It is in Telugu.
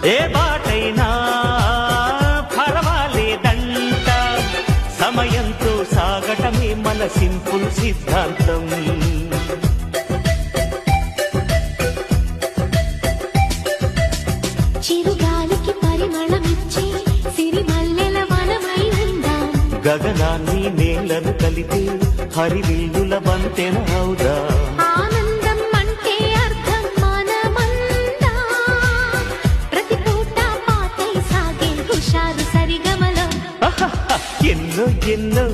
ఏ బాటైనా పర్వాలేదంట, సమయంతో సాగటమే మన సింపుల్ సిద్ధాంతం. చిరుగాలికి పరిమళమిచ్చే సిరిమల్లెల వనమై ఉందాం, గగనాన్ని నేలను కలిపి హరివిల్లుల బంతెన అవుదాం. ఆనందం అంటే అర్థం మనమందా, ప్రతి పూట పాటై సాగే హుషారు సరిగమలో. ఎన్నో ఎన్నో